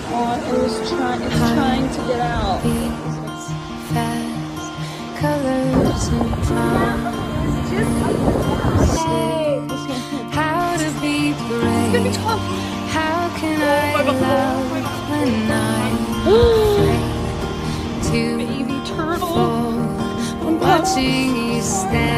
Oh, it's trying to get out. Fast colors and promises. How to be brave? How can I love when I'm afraid to Baby turtle. fall? I'm watching you stand.